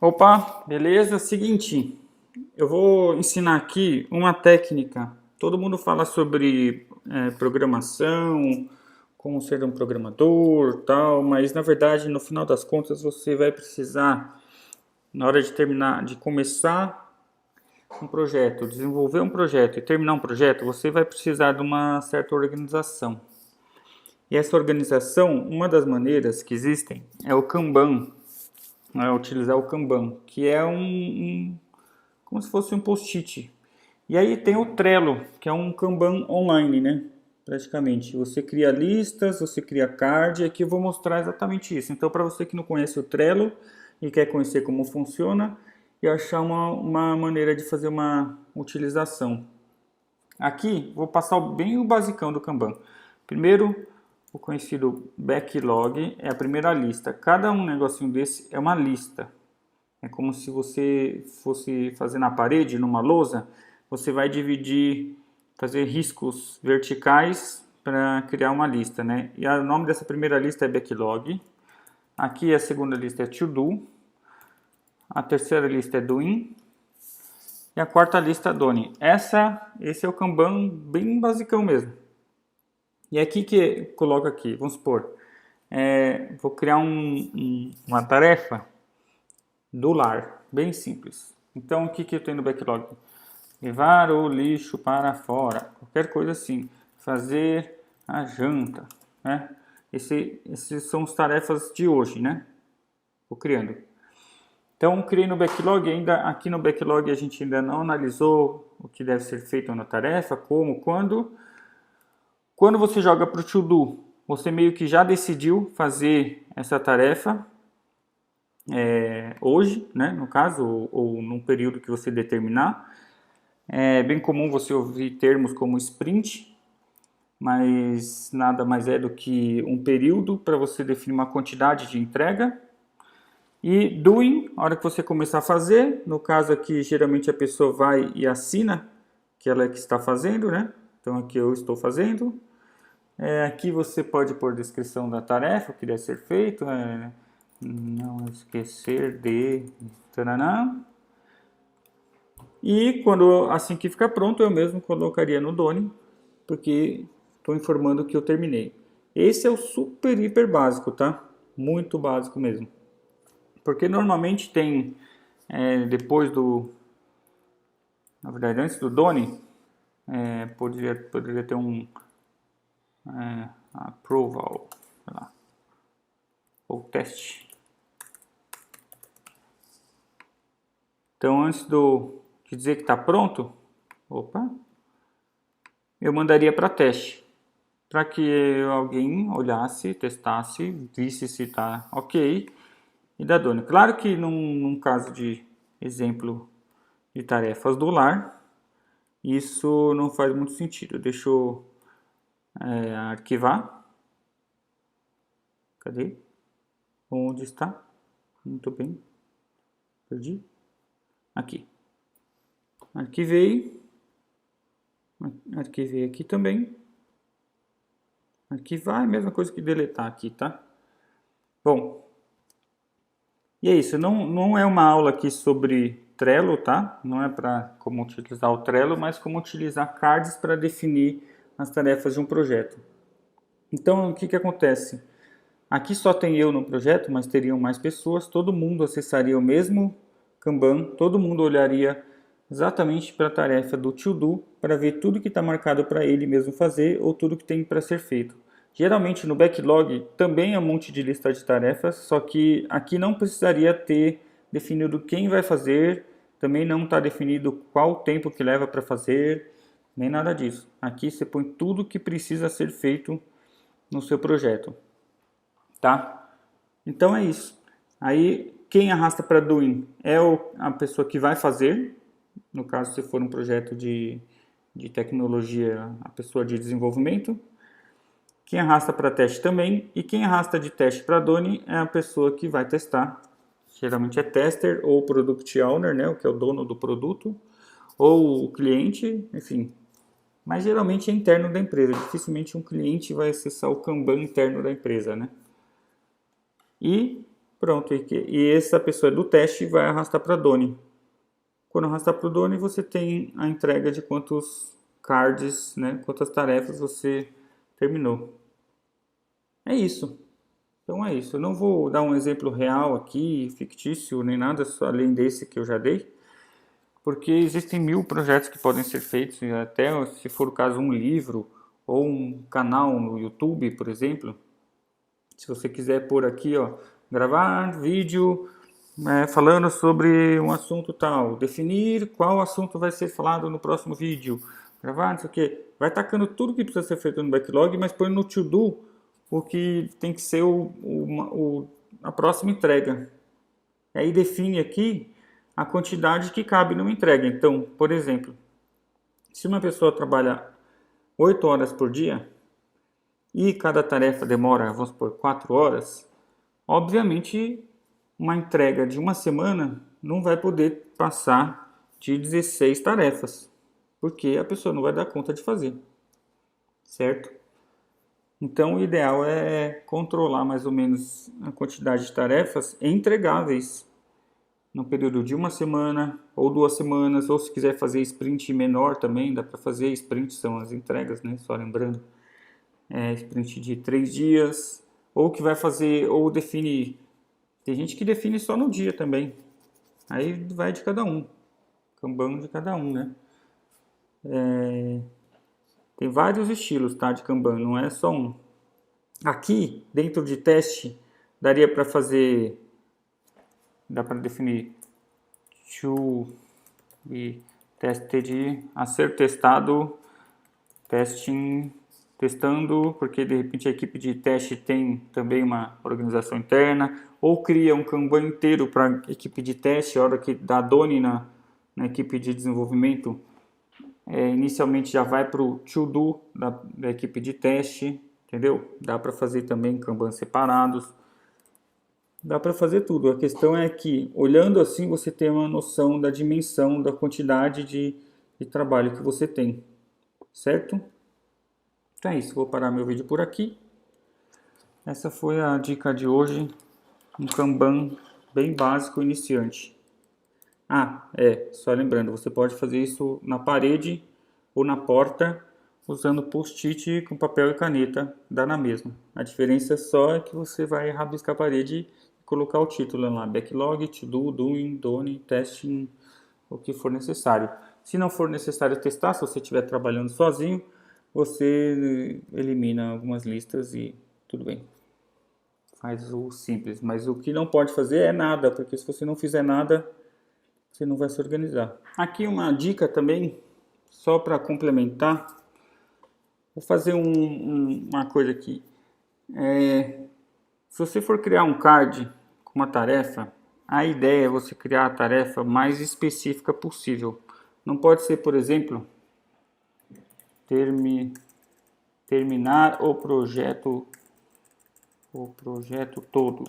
Opa, beleza? Seguinte, eu vou ensinar aqui uma técnica. Todo mundo fala sobre programação, como ser um programador, tal, mas na verdade, no final das contas, você vai precisar, na hora de terminar, de começar um projeto, desenvolver um projeto e terminar um projeto, você vai precisar de uma certa organização. E essa organização, uma das maneiras que existem é o Kanban, utilizar o Kanban, que é como se fosse um post-it. E aí tem o Trello, que é um Kanban online, né? Praticamente. Você cria listas, você cria card, e aqui eu vou mostrar exatamente isso. Então, para você que não conhece o Trello e quer conhecer como funciona e achar uma maneira de fazer uma utilização. Aqui, vou passar bem o basicão do Kanban. Primeiro, o conhecido backlog é a primeira lista. Cada um negocinho desse é uma lista. É como se você fosse fazer na parede, numa lousa, você vai dividir, fazer riscos verticais para criar uma lista, né? E o nome dessa primeira lista é backlog. Aqui a segunda lista é to do. A terceira lista é doing. E a quarta lista é done. Esse é o Kanban bem basicão mesmo. E aqui que coloca aqui, vamos supor, vou criar uma tarefa do lar, bem simples. Então, o que eu tenho no backlog? Levar o lixo para fora, qualquer coisa assim. Fazer a janta, né? Esses são as tarefas de hoje, né? Vou criando. Então, criei no backlog, aqui no backlog a gente ainda não analisou o que deve ser feito na tarefa, como, quando. Quando você joga para o to do, você meio que já decidiu fazer essa tarefa hoje, né, no caso, ou num período que você determinar. É bem comum você ouvir termos como sprint, mas nada mais é do que um período para você definir uma quantidade de entrega. E doing, a hora que você começar a fazer, no caso aqui geralmente a pessoa vai e assina que ela é que está fazendo, né? Então aqui eu estou fazendo. Aqui você pode pôr descrição da tarefa, o que deve ser feito, não esquecer de... Taranã. E assim que ficar pronto, eu mesmo colocaria no Done, porque estou informando que eu terminei. Esse é o super hiper básico, tá? Muito básico mesmo. Porque normalmente tem, depois do... Na verdade, antes do Done, poderia ter um approval, sei lá, ou teste. Então, antes de dizer que está pronto, eu mandaria para teste, para que alguém olhasse, testasse, visse se está ok e dá done. Claro que num caso de exemplo de tarefas do lar, isso não faz muito sentido. Deixa eu arquivar. Cadê? Onde está? Muito bem. Perdi. Aqui. Arquivei. Arquivei aqui também. Arquivar é a mesma coisa que deletar aqui, tá? Bom, e é isso. Não é uma aula aqui sobre Trello, tá? Não é para como utilizar o Trello, mas como utilizar cards para definir as tarefas de um projeto. Então, o que acontece? Aqui só tem eu no projeto, mas teriam mais pessoas. Todo mundo acessaria o mesmo Kanban, todo mundo olharia exatamente para a tarefa do to do para ver tudo que está marcado para ele mesmo fazer ou tudo que tem para ser feito. Geralmente no backlog também é um monte de lista de tarefas, só que aqui não precisaria ter definido quem vai fazer, também não está definido qual tempo que leva para fazer, nem nada disso. Aqui você põe tudo que precisa ser feito no seu projeto, tá? Então é isso. Aí quem arrasta para doing é a pessoa que vai fazer, no caso se for um projeto de tecnologia, a pessoa de desenvolvimento. Quem arrasta para teste também, e quem arrasta de teste para Done é a pessoa que vai testar. Geralmente é tester ou product owner, né, o que é o dono do produto, ou o cliente, enfim. Mas geralmente é interno da empresa, dificilmente um cliente vai acessar o Kanban interno da empresa, né? E Pronto, e essa pessoa do teste vai arrastar para Doni. Quando arrastar para o Doni, você tem a entrega de quantos cards, né, quantas tarefas você terminou. É isso. Então é isso. Eu não vou dar um exemplo real aqui, fictício, nem nada, só além desse que eu já dei, porque existem 1000 projetos que podem ser feitos, e até se for o caso um livro ou um canal no YouTube, por exemplo. Se você quiser pôr aqui, ó, gravar vídeo falando sobre um assunto tal, definir qual assunto vai ser falado no próximo vídeo, gravar, não sei o que, vai tacando tudo que precisa ser feito no backlog, mas põe no to-do o que tem que ser a próxima entrega. E aí define aqui a quantidade que cabe numa entrega. Então, por exemplo, se uma pessoa trabalha 8 horas por dia e cada tarefa demora, vamos supor, 4 horas, obviamente uma entrega de uma semana não vai poder passar de 16 tarefas, porque a pessoa não vai dar conta de fazer, certo? Então o ideal é controlar mais ou menos a quantidade de tarefas entregáveis no período de uma semana ou 2 semanas, ou se quiser fazer sprint menor também, dá para fazer. Sprint são as entregas, né? Só lembrando, sprint de 3 dias, ou que vai fazer, ou define. Tem gente que define só no dia também. Aí vai de cada um. Kanban de cada um, né? Tem vários estilos, tá? De Kanban, não é só um. Aqui, dentro de teste, daria para fazer. Dá para definir to be tested, a ser testado, testing, testando, porque de repente a equipe de teste tem também uma organização interna, ou cria um Kanban inteiro para a equipe de teste, a hora que dá Doni na equipe de desenvolvimento, inicialmente já vai para o to-do da equipe de teste, entendeu? Dá para fazer também Kanban separados, dá para fazer tudo. A questão é que, olhando assim, você tem uma noção da dimensão, da quantidade de trabalho que você tem, certo? Então é isso, vou parar meu vídeo por aqui. Essa foi a dica de hoje, um Kanban bem básico iniciante. Só lembrando, você pode fazer isso na parede ou na porta, usando post-it com papel e caneta, dá na mesma. A diferença só é que você vai rabiscar a parede e colocar o título lá, backlog, to do, doing, done, testing, o que for necessário. Se não for necessário testar, se você estiver trabalhando sozinho, você elimina algumas listas e tudo bem. Faz o simples, mas o que não pode fazer é nada, porque se você não fizer nada, você não vai se organizar. Aqui uma dica também, só para complementar, vou fazer uma coisa aqui. Se você for criar um card com uma tarefa, a ideia é você criar a tarefa mais específica possível. Não pode ser, por exemplo, terminar o projeto todo.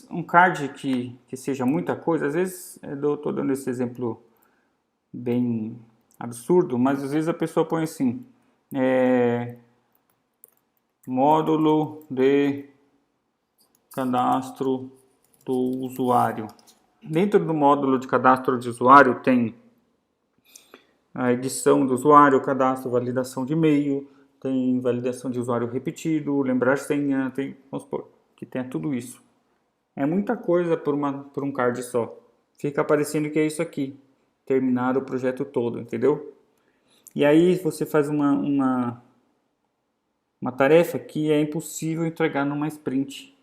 Um card que seja muita coisa, às vezes eu estou dando esse exemplo bem absurdo, mas às vezes a pessoa põe assim, módulo de cadastro do usuário. Dentro do módulo de cadastro de usuário tem a edição do usuário, cadastro, validação de e-mail, tem validação de usuário repetido, lembrar senha, tem, vamos supor, que tenha tudo isso. É muita coisa por um card só. Fica parecendo que é isso aqui, terminar o projeto todo, entendeu? E aí você faz uma tarefa que é impossível entregar numa sprint.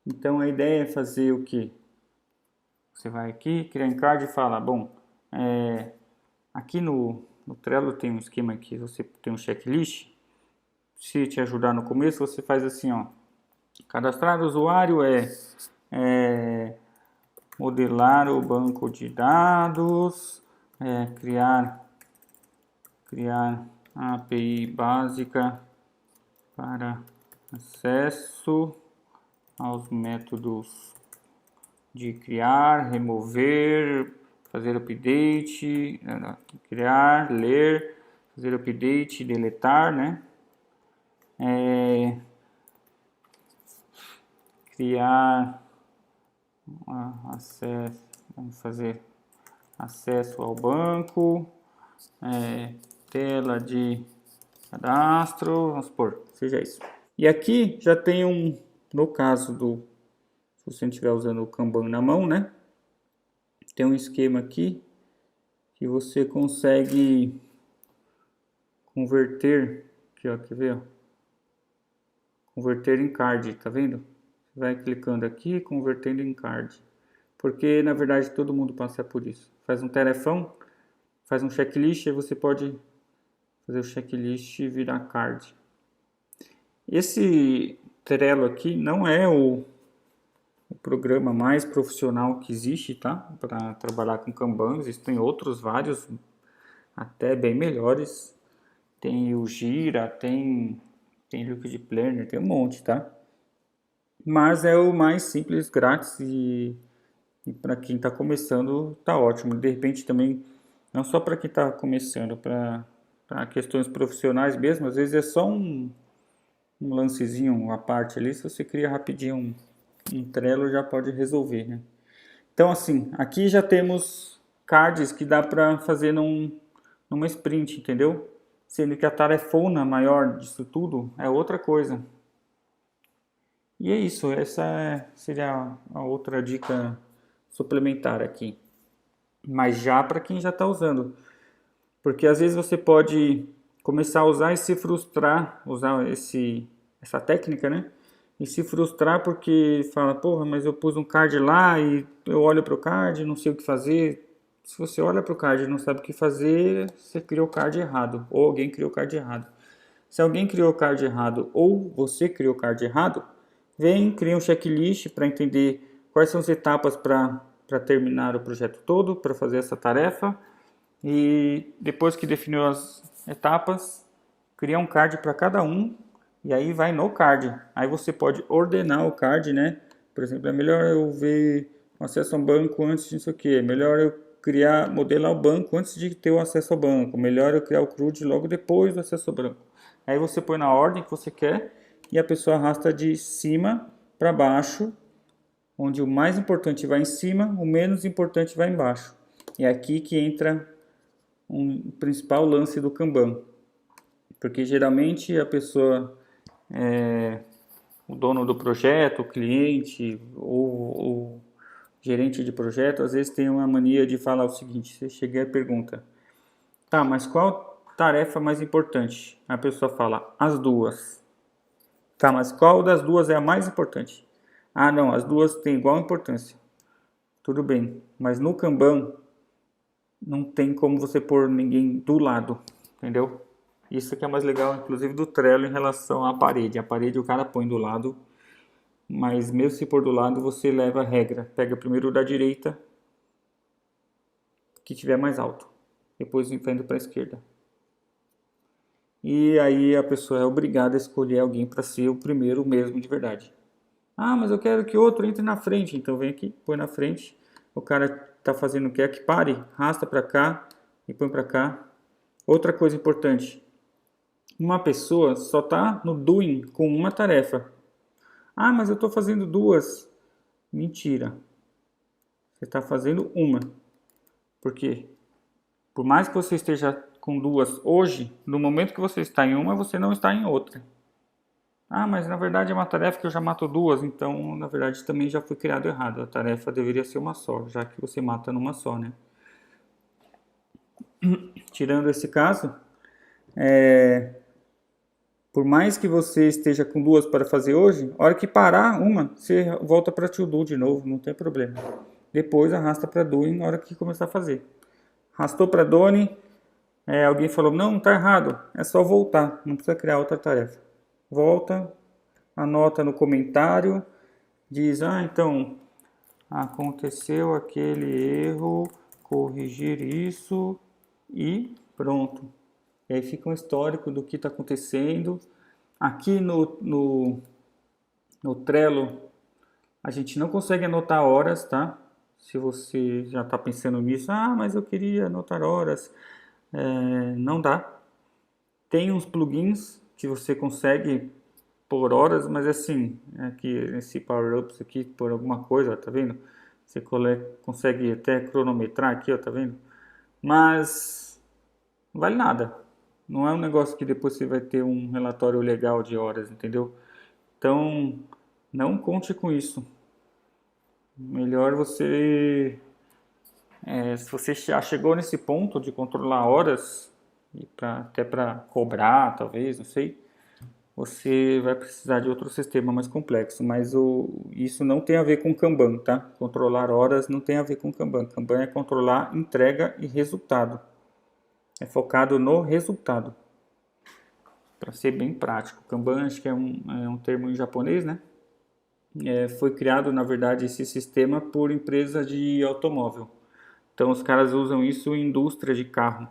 Então a ideia é fazer o quê? Você vai aqui, criar um card e fala, bom, aqui no Trello tem um esquema que você tem um checklist. Se te ajudar no começo, você faz assim, ó. Cadastrar o usuário modelar o banco de dados, criar a API básica para acesso aos métodos de criar, remover, fazer update, criar, ler, fazer update, deletar, né? criar acesso, vamos fazer acesso ao banco, tela de cadastro, vamos supor, seja isso. E aqui já tem no caso se você não estiver usando o Kanban na mão, né? Tem um esquema aqui que você consegue converter, aqui ó, quer ver? Ó? Converter em card, tá vendo? Você vai clicando aqui, convertendo em card. Porque na verdade todo mundo passa por isso. Faz um tarefão, faz um checklist e você pode fazer o checklist e virar card. Esse Trello aqui não é o programa mais profissional que existe, tá? Para trabalhar com Kanban. Existem outros vários, até bem melhores. Tem o Gira, tem Liquid Planner, tem um monte, tá? Mas é o mais simples, grátis e para quem está começando tá ótimo. De repente também, não só para quem está começando, para questões profissionais mesmo, às vezes é só um lancezinho à parte ali, se você cria rapidinho um Trello já pode resolver, né? Então assim, aqui já temos cards que dá para fazer numa sprint, entendeu? Sendo que a tarefona maior disso tudo é outra coisa. E é isso, essa seria a outra dica suplementar aqui. Mas já para quem já está usando. Porque às vezes você pode começar a usar e se frustrar, usar essa técnica, né? E se frustrar porque fala, porra, mas eu pus um card lá e eu olho para o card e não sei o que fazer. Se você olha para o card e não sabe o que fazer, você criou o card errado, ou alguém criou o card errado. Se alguém criou o card errado ou você criou o card errado, vem, cria um checklist para entender quais são as etapas para terminar o projeto todo, para fazer essa tarefa. E depois que definiu as etapas, cria um card para cada um e aí vai no card. Aí você pode ordenar o card, né? Por exemplo, é melhor eu ver o acesso ao banco antes disso aqui. É melhor eu modelar o banco antes de ter o acesso ao banco. Melhor eu criar o CRUD logo depois do acesso ao banco. Aí você põe na ordem que você quer e a pessoa arrasta de cima para baixo, onde o mais importante vai em cima, o menos importante vai embaixo. É aqui que entra um principal lance do Kanban, porque geralmente a pessoa, o dono do projeto, o cliente ou o gerente de projeto, às vezes tem uma mania de falar o seguinte, você chega e pergunta, tá, mas qual tarefa mais importante? A pessoa fala, as duas. Tá, mas qual das duas é a mais importante? Ah, não, as duas têm igual importância. Tudo bem, mas no Kanban não tem como você pôr ninguém do lado, entendeu? Isso que é mais legal, inclusive, do Trello em relação à parede. A parede o cara põe do lado, mas mesmo se pôr do lado, você leva a regra. Pega primeiro o da direita, que tiver mais alto. Depois vai indo para a esquerda. E aí a pessoa é obrigada a escolher alguém para ser o primeiro mesmo de verdade. Ah, mas eu quero que outro entre na frente. Então vem aqui, põe na frente. O cara está fazendo o que? Que pare, arrasta para cá e põe para cá. Outra coisa importante. Uma pessoa só está no doing com uma tarefa. Ah, mas eu estou fazendo duas. Mentira. Você está fazendo uma. Por quê? Por mais que você esteja com duas hoje, no momento que você está em uma, você não está em outra. Ah, mas na verdade é uma tarefa que eu já mato duas, então na verdade também já foi criado errado. A tarefa deveria ser uma só, já que você mata numa só, né? Tirando esse caso, por mais que você esteja com duas para fazer hoje, a hora que parar uma, você volta para to do de novo, não tem problema. Depois arrasta para doing na hora que começar a fazer. Arrastou para doing, alguém falou, não, tá errado, é só voltar, não precisa criar outra tarefa. Volta, anota no comentário, diz, então, aconteceu aquele erro, corrigir isso e pronto. E aí fica um histórico do que está acontecendo. Aqui no Trello, a gente não consegue anotar horas, tá? Se você já está pensando nisso, mas eu queria anotar horas. Não dá. Tem uns plugins que você consegue por horas, mas assim, aqui esse Power Ups aqui por alguma coisa, ó, tá vendo? Você consegue até cronometrar aqui, ó, tá vendo? Mas não vale nada. Não é um negócio que depois você vai ter um relatório legal de horas, entendeu? Então, não conte com isso. Melhor você, se você já chegou nesse ponto de controlar horas, e até para cobrar, talvez, não sei, você vai precisar de outro sistema mais complexo. Mas isso não tem a ver com Kanban, tá? Controlar horas não tem a ver com Kanban. Kanban é controlar entrega e resultado. É focado no resultado, para ser bem prático. Kanban acho que é um termo em japonês, né? Foi criado, na verdade, esse sistema por empresa de automóvel. Então os caras usam isso em indústria de carro.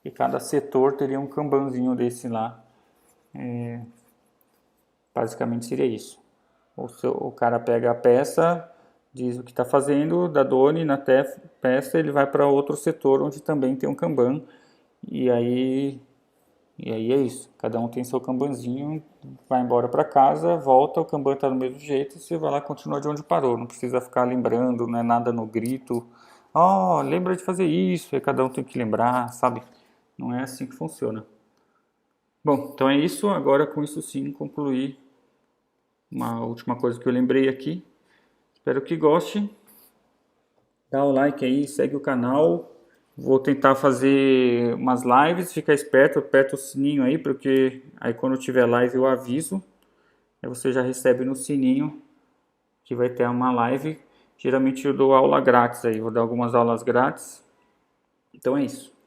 E cada setor teria um Kanbanzinho desse lá. Basicamente seria isso. O cara pega a peça, diz o que está fazendo, dá done na peça, ele vai para outro setor onde também tem um Kanban. E aí é isso. Cada um tem seu Kanbanzinho, vai embora para casa, volta, o Kanban está do mesmo jeito, você vai lá e continua de onde parou. Não precisa ficar lembrando, não é nada no grito. Ó, lembra de fazer isso, aí cada um tem que lembrar, sabe? Não é assim que funciona. Bom, então é isso. Agora com isso sim concluí uma última coisa que eu lembrei aqui. Espero que goste. Dá o like aí, segue o canal. Vou tentar fazer umas lives, fica esperto, aperta o sininho aí, porque aí quando tiver live eu aviso. Aí você já recebe no sininho que vai ter uma live. Geralmente eu dou aula grátis aí, vou dar algumas aulas grátis. Então é isso.